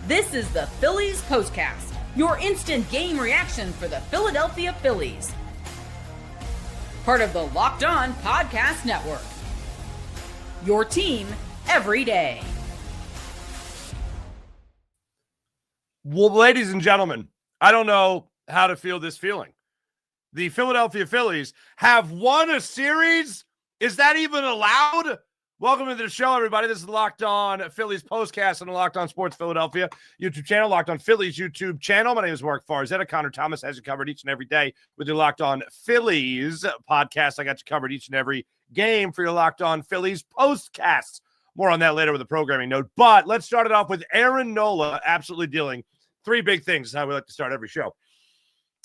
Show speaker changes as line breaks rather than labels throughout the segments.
This is the Phillies Postcast, your instant game reaction for the Philadelphia Phillies. Part of the Locked On Podcast Network. Your team every day.
Well, ladies and gentlemen, I don't know how to feel this feeling. The Philadelphia Phillies have won a series. Is that even allowed? Welcome to the show, everybody. This is Locked On Phillies Postcast on the Locked On Sports Philadelphia YouTube channel, Locked On Phillies YouTube channel. My name is Mark Farzetta. Connor Thomas has you covered each and every day with your Locked On Phillies podcast. I got you covered each and every game for your Locked On Phillies Postcasts. More on that later with a programming note. But let's start it off with Aaron Nola absolutely dealing three big things. Is how we like to start every show.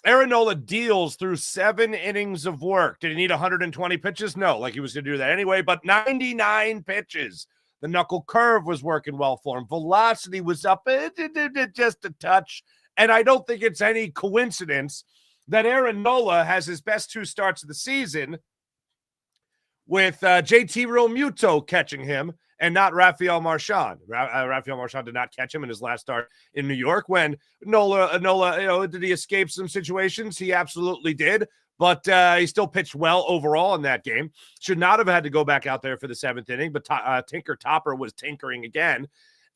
Aaron Nola deals through 7 innings of work. Did he need 120 pitches? No, like he was going to do that anyway, but 99 pitches. The knuckle curve was working well for him. Velocity was up just a touch, and I don't think it's any coincidence that Aaron Nola has his best 2 starts of the season with JT Realmuto catching him and not Rafael Marchand. Rafael Marchand did not catch him in his last start in New York. When Nola, did he escape some situations? He absolutely did, but he still pitched well overall in that game. Should not have had to go back out there for the 7th inning, but Tinker Topper was tinkering again.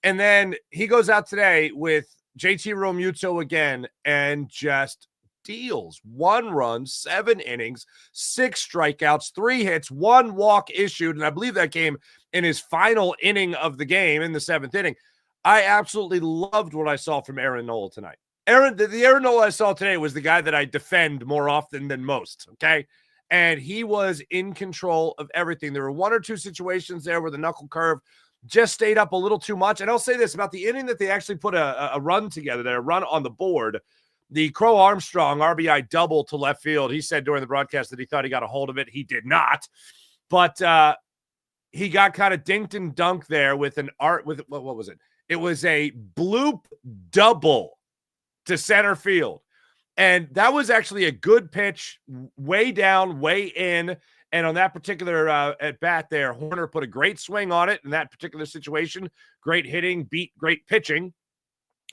And then he goes out today with JT Realmuto again and just deals 1 run, 7 innings, 6 strikeouts, 3 hits, 1 walk issued. And I believe that came in his final inning of the game in the 7th inning. I absolutely loved what I saw from Aaron Nola tonight. The Aaron Nola I saw today was the guy that I defend more often than most, okay? And he was in control of everything. There were 1 or 2 situations there where the knuckle curve just stayed up a little too much. And I'll say this about the inning that they actually put a run together there, a run on the board. The Crow Armstrong RBI double to left field. He said during the broadcast that he thought he got a hold of it. He did not. But he got kind of dinked and dunked there with what was it? It was a bloop double to center field. And that was actually a good pitch, way down, way in. And on that particular at bat there, Horner put a great swing on it in that particular situation. Great hitting, great pitching.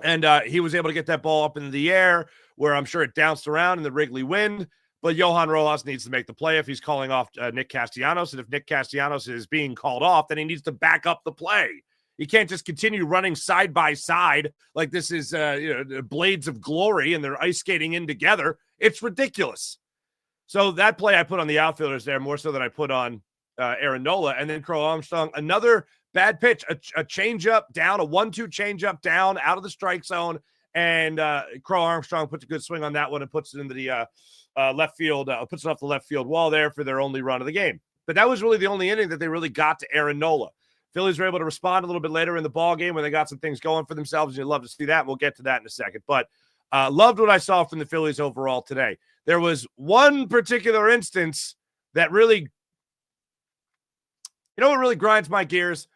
And he was able to get that ball up into the air where I'm sure it bounced around in the Wrigley wind. But Johan Rojas needs to make the play if he's calling off Nick Castellanos. And if Nick Castellanos is being called off, then he needs to back up the play. He can't just continue running side by side like this is Blades of Glory and they're ice skating in together. It's ridiculous. So that play I put on the outfielders there more so than I put on Aaron Nola. And then Crow Armstrong, another bad pitch, a changeup down, a 1-2 changeup down out of the strike zone. And Crow Armstrong puts a good swing on that one and puts it into the left field, puts it off the left field wall there for their only run of the game. But that was really the only inning that they really got to Aaron Nola. Phillies were able to respond a little bit later in the ball game when they got some things going for themselves. You'd love to see that. We'll get to that in a second. But loved what I saw from the Phillies overall today. There was one particular instance that really, what really grinds my gears?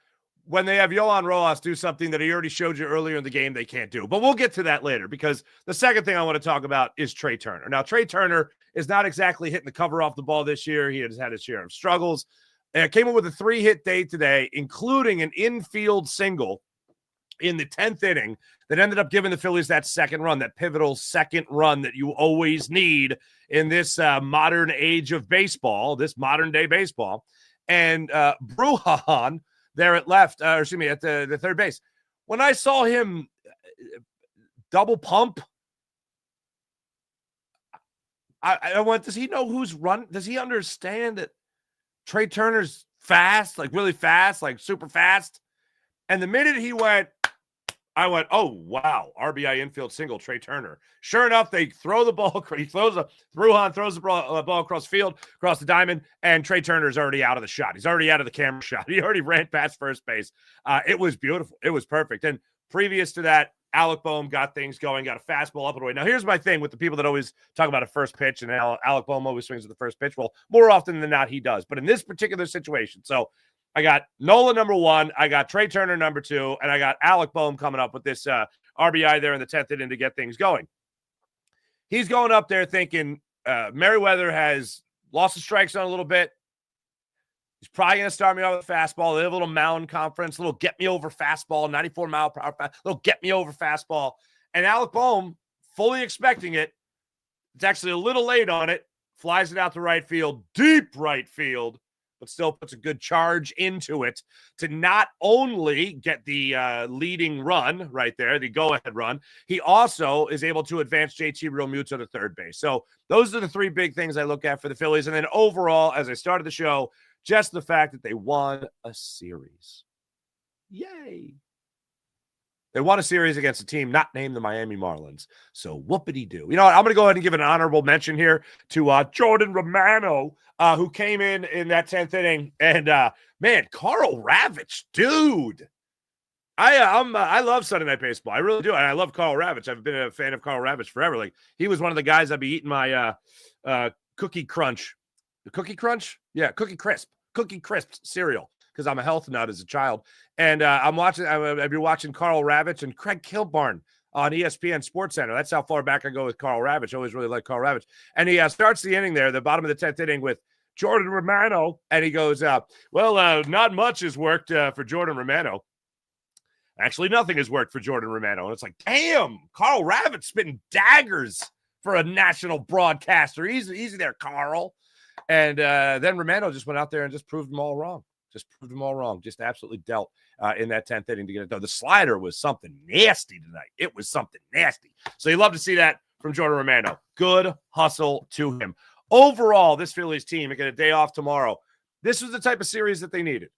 When they have Johan Rojas do something that he already showed you earlier in the game they can't do. But we'll get to that later because the second thing I want to talk about is Trea Turner. Now, Trea Turner is not exactly hitting the cover off the ball this year. He has had his share of struggles. Came up with a 3-hit day today, including an infield single in the 10th inning that ended up giving the Phillies that second run, that pivotal second run that you always need in this modern age of baseball, this modern day baseball. And Brujan there at left, at the third base. When I saw him double pump, I went, does he know who's run? Does he understand that Trea Turner's fast, like really fast, like super fast? And the minute he went, I went, oh, wow, RBI infield single, Trea Turner. Sure enough, they throw the ball. Brujan throws the ball across field, across the diamond, and Trea Turner's already out of the shot. He's already out of the camera shot. He already ran past first base. It was beautiful. It was perfect. And previous to that, Alec Bohm got things going, got a fastball up and away. Now, here's my thing with the people that always talk about a first pitch, and Alec Bohm always swings at the first pitch. Well, more often than not, he does. But in this particular situation, so I got Nola number 1, I got Trea Turner number 2, and I got Alec Bohm coming up with this RBI there in the 10th inning to get things going. He's going up there thinking Merriweather has lost the strike zone a little bit. He's probably going to start me off with a fastball. They have a little mound conference, a little get-me-over fastball, 94-mile-per-hour, little get-me-over fastball. And Alec Bohm, fully expecting it, it's actually a little late on it, flies it out to right field, deep right field, but still puts a good charge into it to not only get the leading run right there, the go-ahead run, he also is able to advance JT Realmuto to third base. So those are the three big things I look at for the Phillies. And then overall, as I started the show, just the fact that they won a series. Yay. They won a series against a team not named the Miami Marlins. So whoopity-doo. You know what? I'm going to go ahead and give an honorable mention here to Jordan Romano, who came in that 10th inning. And, man, Carl Ravitch, dude. I love Sunday Night Baseball. I really do. And I love Carl Ravitch. I've been a fan of Carl Ravitch forever. Like, he was one of the guys I'd be eating my Cookie Crunch. The Cookie Crunch? Yeah, Cookie Crisp cereal, because I'm a health nut as a child. And I've been watching Carl Ravitch and Craig Kilborn on ESPN SportsCenter. That's how far back I go with Carl Ravitch. I always really liked Carl Ravitch. And he starts the inning there, the bottom of the 10th inning, with Jordan Romano. And he goes, not much has worked for Jordan Romano. Actually, nothing has worked for Jordan Romano. And it's like, damn, Carl Ravitch spitting daggers for a national broadcaster. Easy there, Carl. And then Romano just went out there and just proved them all wrong. Just absolutely dealt in that 10th inning to get it done. The slider was something nasty tonight. It was something nasty. So you love to see that from Jordan Romano. Good hustle to him. Overall, this Phillies team, they get a day off tomorrow. This was the type of series that they needed.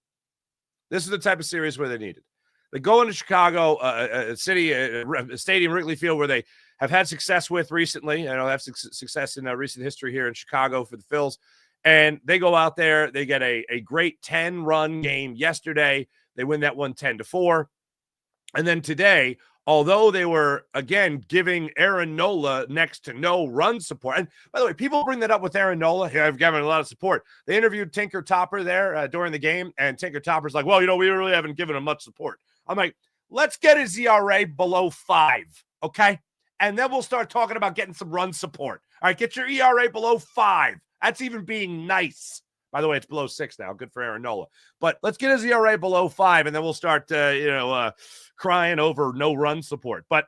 This is the type of series where they needed. They go into Chicago, a stadium, Wrigley Field, where they have had success with recently. I know they have success in recent history here in Chicago for the Phils. And they go out there. They get a great 10-run game yesterday. They win that one 10-4. And then today, although they were, again, giving Aaron Nola next to no run support. And by the way, people bring that up with Aaron Nola. Yeah, I've given a lot of support. They interviewed Tinker Topper there during the game. And Tinker Topper's like, well, we really haven't given him much support. I'm like, let's get his ERA below 5, okay? And then we'll start talking about getting some run support. All right, get your ERA below 5. That's even being nice. By the way, it's below 6 now. Good for Aaron Nola. But let's get his ERA below 5, and then we'll start, crying over no run support. But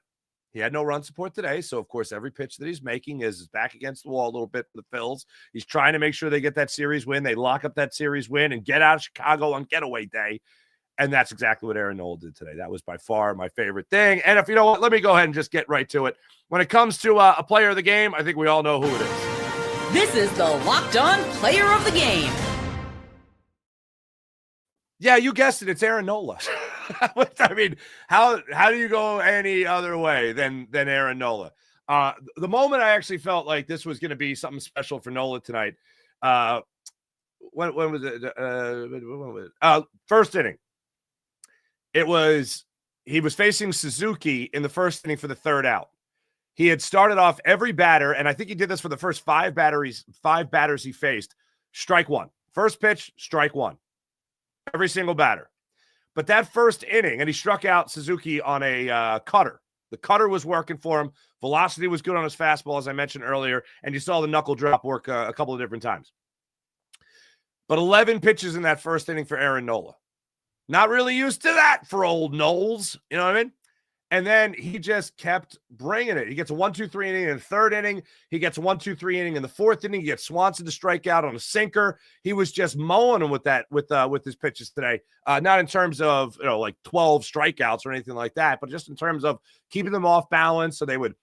he had no run support today, so, of course, every pitch that he's making is back against the wall a little bit for the Phils. He's trying to make sure they get that series win. They lock up that series win and get out of Chicago on getaway day. And that's exactly what Aaron Nola did today. That was by far my favorite thing. And if you know what, let me go ahead and just get right to it. When it comes to a player of the game, I think we all know who it is.
This is the Locked On Player of the Game.
Yeah, you guessed it. It's Aaron Nola. I mean, how do you go any other way than Aaron Nola? The moment I actually felt like this was going to be something special for Nola tonight, when was it? First inning. He was facing Suzuki in the first inning for the third out. He had started off every batter, and I think he did this for the first five batters he faced. Strike one. First pitch, strike one. Every single batter. But that first inning, and he struck out Suzuki on a cutter. The cutter was working for him. Velocity was good on his fastball, as I mentioned earlier, and you saw the knuckle drop work a couple of different times. But 11 pitches in that first inning for Aaron Nola. Not really used to that for old Knowles. You know what I mean? And then he just kept bringing it. He gets a 1-2-3 inning in the third inning. He gets a 1-2-3 inning in the fourth inning. He gets Swanson to strike out on a sinker. He was just mowing him with that, with his pitches today. Not in terms of, like 12 strikeouts or anything like that, but just in terms of keeping them off balance. So they would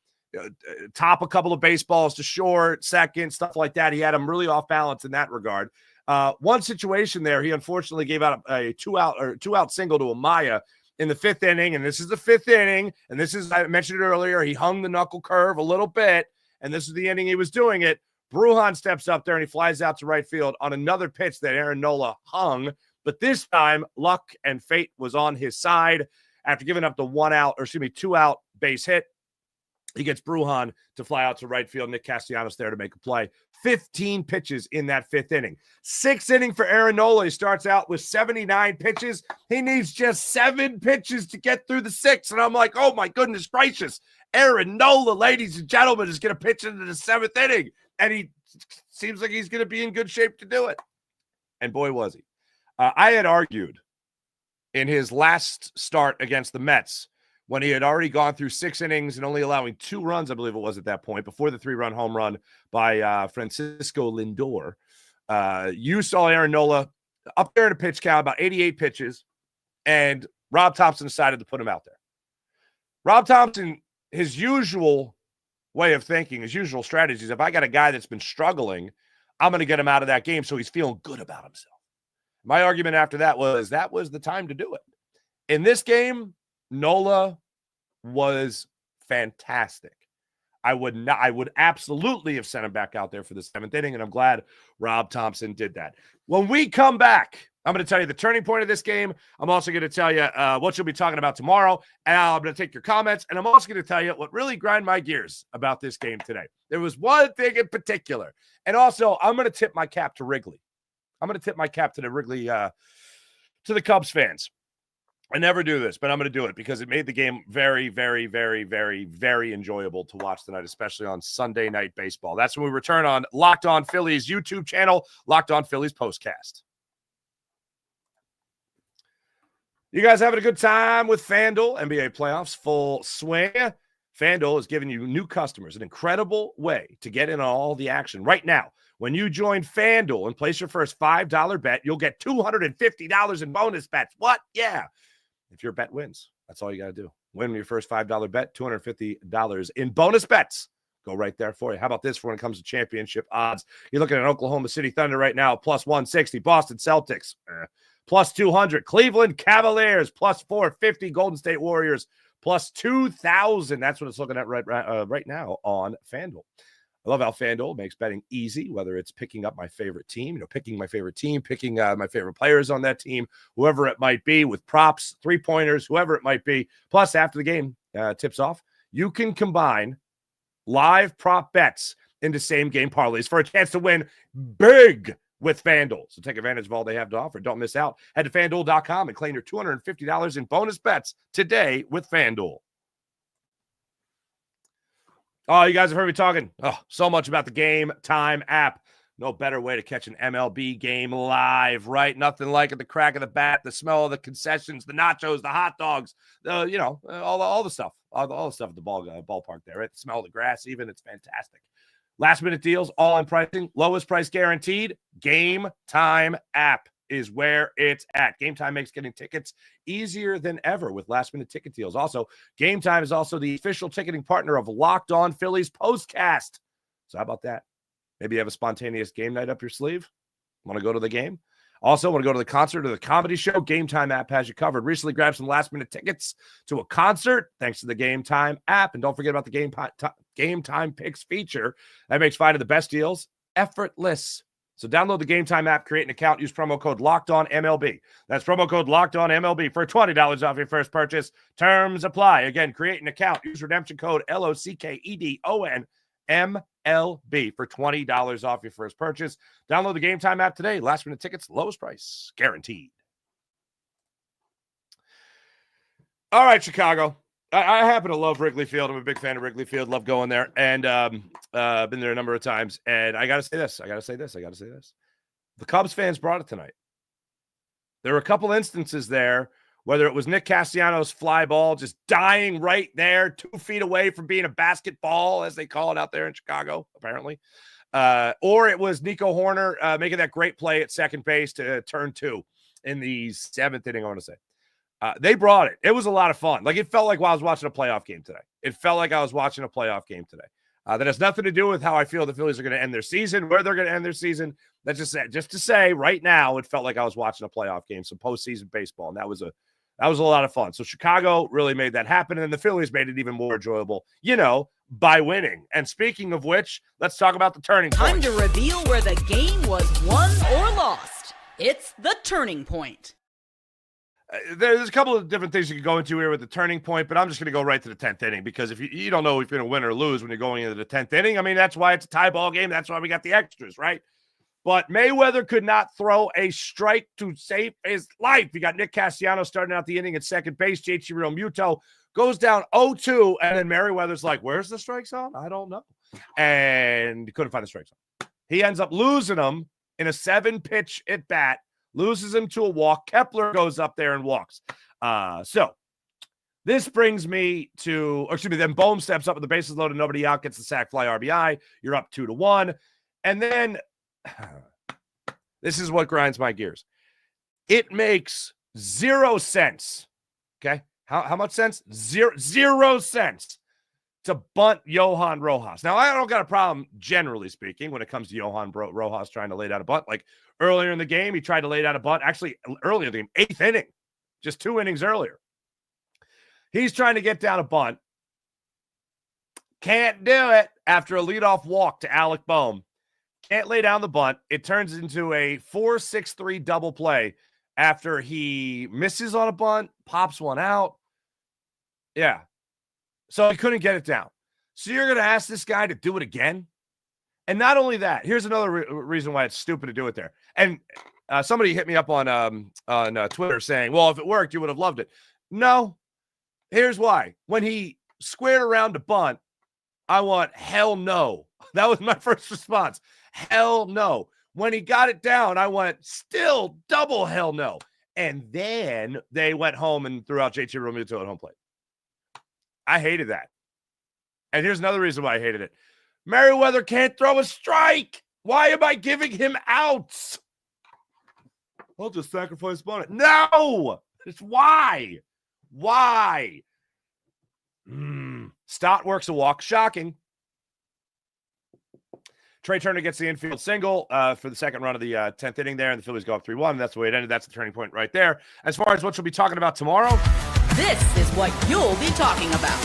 top a couple of baseballs to short, second, stuff like that. He had them really off balance in that regard. One situation there, he unfortunately gave out a two-out single to Amaya in the fifth inning, and this is the fifth inning, and this is, I mentioned it earlier, he hung the knuckle curve a little bit, and this is the inning he was doing it. Brujan steps up there, and he flies out to right field on another pitch that Aaron Nola hung, but this time, luck and fate was on his side. After giving up the two-out base hit, he gets Brujan to fly out to right field. Nick Castellanos there to make a play. 15 pitches in that fifth inning. Sixth inning for Aaron Nola. He starts out with 79 pitches. He needs just 7 pitches to get through the 6th. And I'm like, oh my goodness gracious. Aaron Nola, ladies and gentlemen, is going to pitch into the 7th inning. And he seems like he's going to be in good shape to do it. And boy, was he. I had argued in his last start against the Mets when he had already gone through 6 innings and only allowing 2 runs, I believe it was at that point, before the 3-run home run by Francisco Lindor. You saw Aaron Nola up there in a pitch count, about 88 pitches, and Rob Thompson decided to put him out there. Rob Thompson, his usual way of thinking, his usual strategy is if I got a guy that's been struggling, I'm going to get him out of that game so he's feeling good about himself. My argument after that was the time to do it. In this game, Nola was fantastic. I would absolutely have sent him back out there for the 7th inning, and I'm glad Rob Thompson did that. When we come back, I'm going to tell you the turning point of this game. I'm also going to tell you what you'll be talking about tomorrow, and I'm going to take your comments, and I'm also going to tell you what really grind my gears about this game today. There was one thing in particular, and also I'm going to tip my cap to Wrigley. I'm going to tip my cap to the Wrigley, to the Cubs fans. I never do this, but I'm going to do it because it made the game very, very, very, very, very enjoyable to watch tonight, especially on Sunday Night Baseball. That's when we return on Locked On Phillies YouTube channel, Locked On Phillies Postcast. You guys having a good time with FanDuel? NBA playoffs full swing. FanDuel is giving you new customers an incredible way to get in on all the action right now. When you join FanDuel and place your first $5 bet, you'll get $250 in bonus bets. What? Yeah. If your bet wins, that's all you got to do. Win your first $5 bet, $250 in bonus bets. Go right there for you. How about this for when it comes to championship odds? You're looking at Oklahoma City Thunder right now, plus 160. Boston Celtics, plus 200. Cleveland Cavaliers, plus 450. Golden State Warriors, plus 2,000. That's what it's looking at right now on FanDuel. I love how FanDuel makes betting easy, whether it's picking up my favorite team, picking my favorite team, picking my favorite players on that team, whoever it might be, with props, 3-pointers, whoever it might be. Plus, after the game tips off, you can combine live prop bets into same-game parlays for a chance to win big with FanDuel. So take advantage of all they have to offer. Don't miss out. Head to FanDuel.com and claim your $250 in bonus bets today with FanDuel. Oh, you guys have heard me talking so much about the Game Time app. No better way to catch an MLB game live, right? Nothing like it. The crack of the bat, the smell of the concessions, the nachos, the hot dogs, all the stuff, all the stuff at the ballpark there, right? The smell of the grass, even. It's fantastic. Last minute deals, all in pricing, lowest price guaranteed. Game Time app is where it's at. Game Time makes getting tickets easier than ever with last-minute ticket deals. Also, Game Time is also the official ticketing partner of Locked On Phillies Postcast. So how about that? Maybe you have a spontaneous game night up your sleeve? Want to go to the game? Also, want to go to the concert or the comedy show? Game Time app has you covered. Recently grabbed some last-minute tickets to a concert thanks to the Game Time app. And don't forget about the Game Time Picks feature. That makes finding the best deals effortless. So download the Game Time app, create an account, use promo code LOCKEDONMLB. That's promo code LOCKEDONMLB for $20 off your first purchase. Terms apply. Again, create an account, use redemption code LOCKEDONMLB for $20 off your first purchase. Download the Game Time app today. Last minute tickets, lowest price, guaranteed. All right, Chicago. I happen to love Wrigley Field. I'm a big fan of Wrigley Field. Love going there. And been there a number of times. And I got to say this. The Cubs fans brought it tonight. There were a couple instances there, whether it was Nick Castellanos' fly ball just dying right there, 2 feet away from being a basketball, as they call it out there in Chicago, apparently. Or it was Nico Horner making that great play at second base to turn 2 in the 7th inning, I want to say. They brought it. It was a lot of fun. Like, it felt like I was watching a playoff game today. That has nothing to do with how I feel the Phillies are going to end their season, where they're going to end their season. That's just to say right now, it felt like I was watching a playoff game, some postseason baseball, and that was a lot of fun. So Chicago really made that happen, and the Phillies made it even more enjoyable, by winning. And speaking of which, let's talk about the turning point.
Time to reveal where the game was won or lost. It's the turning point.
There's a couple of different things you could go into here with the turning point, but I'm just going to go right to the 10th inning because if you don't know if you're going to win or lose when you're going into the 10th inning, I mean, that's why it's a tie ball game. That's why we got the extras, right? But Mayweather could not throw a strike to save his life. You got Nick Castellanos starting out the inning at second base. JT Realmuto goes down 0-2, and then Merriweather's like, where's the strike zone? I don't know. And he couldn't find the strike zone. He ends up losing them in a 7-pitch at bat. loses him to a walk. Kepler goes up there and walks. So this brings me to, then Bohm steps up with the bases loaded, nobody out, gets the sac-fly RBI. You're up 2-1. And then this is what grinds my gears. It makes 0 sense. Okay. How much sense? Zero sense to bunt Johan Rojas. Now, I don't got a problem, generally speaking, when it comes to Johan Rojas trying to lay down a bunt. Like earlier in the game, he tried to lay down a bunt. Actually, earlier in the game, 8th inning, just 2 innings earlier. He's trying to get down a bunt. Can't do it after a leadoff walk to Alec Bohm. Can't lay down the bunt. It turns into a 4-6-3 double play after he misses on a bunt, pops one out. Yeah. So he couldn't get it down. So you're going to ask this guy to do it again? And not only that, here's another reason why it's stupid to do it there. And somebody hit me up on Twitter saying, well, if it worked, you would have loved it. No. Here's why. When he squared around to bunt, I want hell no. That was my first response. Hell no. When he got it down, I went still double hell no. And then they went home and threw out JT Realmuto at home plate. I hated that. And here's another reason why I hated it. Merriweather can't throw a strike. Why am I giving him outs? I'll just sacrifice bunt. No! It's why. Why? Stott works a walk. Shocking. Trea Turner gets the infield single for the second run of the 10th inning there, and the Phillies go up 3-1. That's the way it ended. That's the turning point right there. As far as what you'll be talking about tomorrow,
this is what you'll be talking about.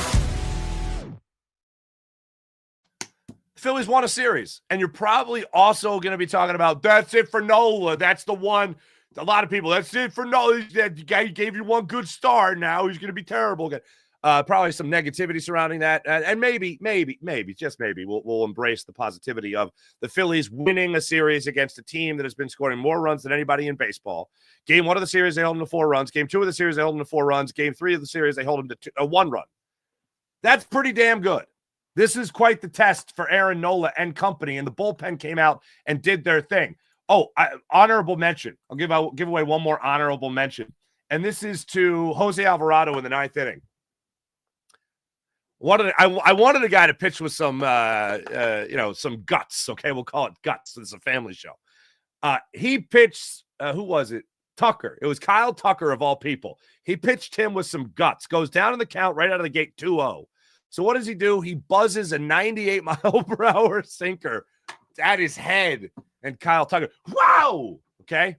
The Phillies won a series, and you're probably also going to be talking about, that's it for Nola. That's the one. A lot of people, that's it for Nola. That guy gave you one good start. Now he's going to be terrible again. Probably some negativity surrounding that. And maybe, just maybe, we'll embrace the positivity of the Phillies winning a series against a team that has been scoring more runs than anybody in baseball. Game 1 of the series, they hold them to 4 runs. Game 2 of the series, they hold them to 4 runs. Game 3 of the series, they hold them to 1 run. That's pretty damn good. This is quite the test for Aaron Nola and company, and the bullpen came out and did their thing. Oh, honorable mention. I'll give away one more honorable mention, and this is to Jose Alvarado in the 9th inning. I wanted a guy to pitch with some guts. Okay, we'll call it guts. It's a family show. He pitched. Who was it? Tucker. It was Kyle Tucker of all people. He pitched him with some guts. Goes down in the count right out of the gate, 2-0. So what does he do? He buzzes a 98-mile-per-hour sinker at his head, and Kyle Tucker, wow, okay,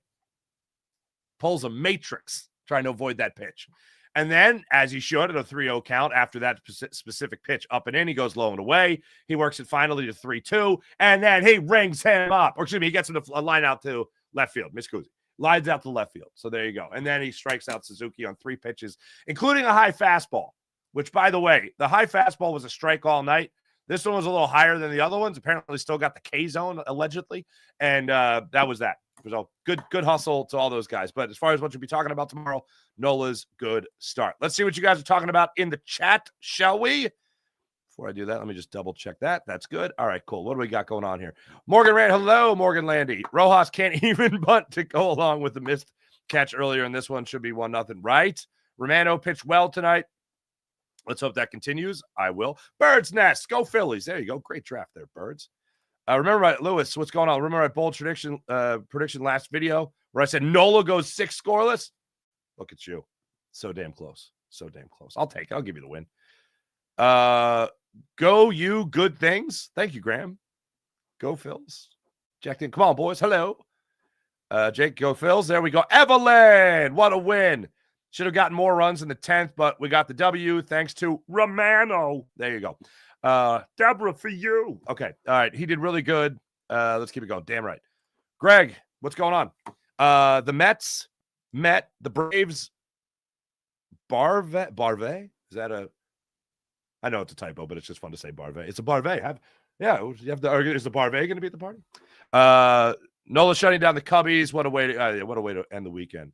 pulls a matrix trying to avoid that pitch. And then, as he should, at a 3-0 count after that specific pitch up and in, he goes low and away. He works it finally to 3-2, and then he rings him up. Or excuse me, he gets him to a line out to left field. Miss Kuzi lines out to left field. So there you go. And then he strikes out Suzuki on 3 pitches, including a high fastball, which, by the way, the high fastball was a strike all night. This one was a little higher than the other ones. Apparently still got the K zone, allegedly. And that was that. So good hustle to all those guys. But as far as what you'll be talking about tomorrow, Nola's good start. Let's see what you guys are talking about in the chat, shall we? Before I do that, let me just double check that. That's good. All right, cool. What do we got going on here? Morgan Rand, hello, Morgan Landy. Rojas can't even bunt to go along with the missed catch earlier in this one. Should be 1-0, right? Romano pitched well tonight. Let's hope that continues. I will. Bird's Nest. Go Phillies. There you go. Great draft there, Birds. Remember, Lewis, what's going on? Remember my bold prediction last video where I said Nola goes 6 scoreless? Look at you. So damn close. So damn close. I'll take it. I'll give you the win. Go you good things. Thank you, Graham. Go Phils. Jacked in. Come on, boys. Hello. Jake, go Phils. There we go. Evelyn. What a win. Should have gotten more runs in the 10th, but we got the W thanks to Romano. There you go. Deborah, for you. Okay. All right. He did really good. Let's keep it going. Damn right. Greg, what's going on? The Mets met the Braves. Barve? Is that a... I know it's a typo, but it's just fun to say Barve. It's a Barve. Is the Barve going to be at the party? Nola shutting down the Cubbies. What a way to end the weekend.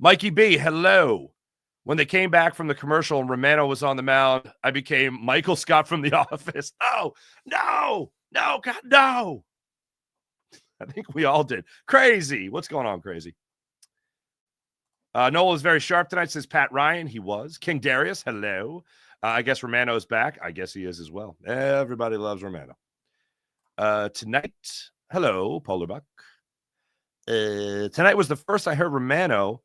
Mikey B, hello. When they came back from the commercial and Romano was on the mound, I became Michael Scott from The Office. Oh, no, God, no. I think we all did. Crazy. What's going on, Crazy? Nola is very sharp tonight, says Pat Ryan. He was. King Darius, hello. I guess Romano's back. I guess he is as well. Everybody loves Romano. Tonight, hello, Polar Buck. Tonight was the first I heard Romano.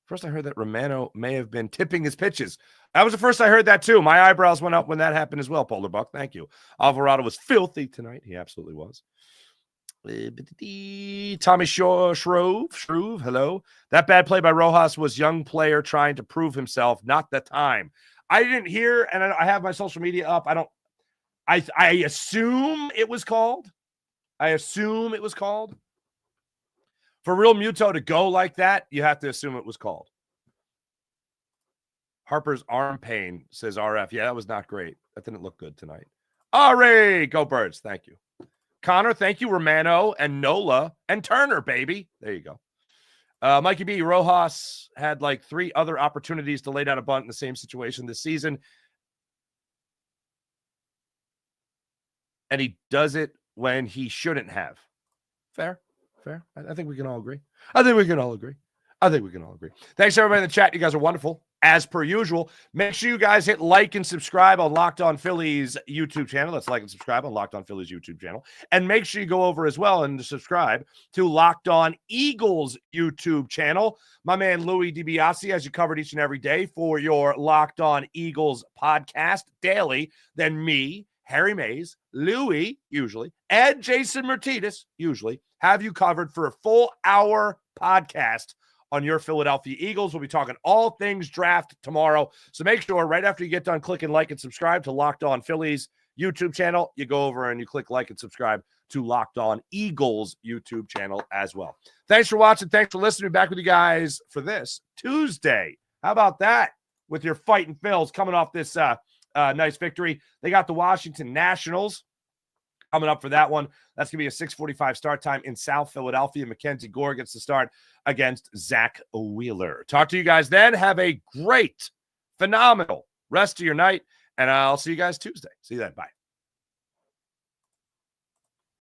First I heard that Romano may have been tipping his pitches. That was the first I heard that too. My eyebrows went up when that happened as well, Polar Buck. Thank you. Alvarado was filthy tonight. He absolutely was. Tommy Shrove, hello. That bad play by Rojas was young player trying to prove himself, not the time. I didn't hear, and I have my social media up. I assume it was called. For Real Muto to go like that, you have to assume it was called. Harper's arm pain, says RF. Yeah, that was not great. That didn't look good tonight. Ari, go Birds. Thank you. Connor, thank you. Romano and Nola and Turner, baby. There you go. Mikey B. Rojas had like 3 other opportunities to lay down a bunt in the same situation this season. And he does it when he shouldn't have. Fair. I think we can all agree. Thanks, everybody in the chat. You guys are wonderful. As per usual, make sure you guys hit like and subscribe on Locked On Phillies YouTube channel. That's like and subscribe on Locked On Phillies YouTube channel. And make sure you go over as well and subscribe to Locked On Eagles YouTube channel. My man Louis DiBiase has you covered each and every day for your Locked On Eagles podcast daily. Then me, Harry Mays, Louis, usually, and Jason Martinez, usually, have you covered for a full hour podcast on your Philadelphia Eagles. We'll be talking all things draft tomorrow. So make sure right after you get done clicking like and subscribe to Locked On Phillies YouTube channel, you go over and you click like and subscribe to Locked On Eagles YouTube channel as well. Thanks for watching. Thanks for listening. Back with you guys for this Tuesday. How about that? With your fighting Phils coming off this nice victory. They got the Washington Nationals coming up for that one. That's going to be a 6:45 start time in South Philadelphia. Mackenzie Gore gets the start against Zach Wheeler. Talk to you guys then. Have a great, phenomenal rest of your night, and I'll see you guys Tuesday. See you then. Bye.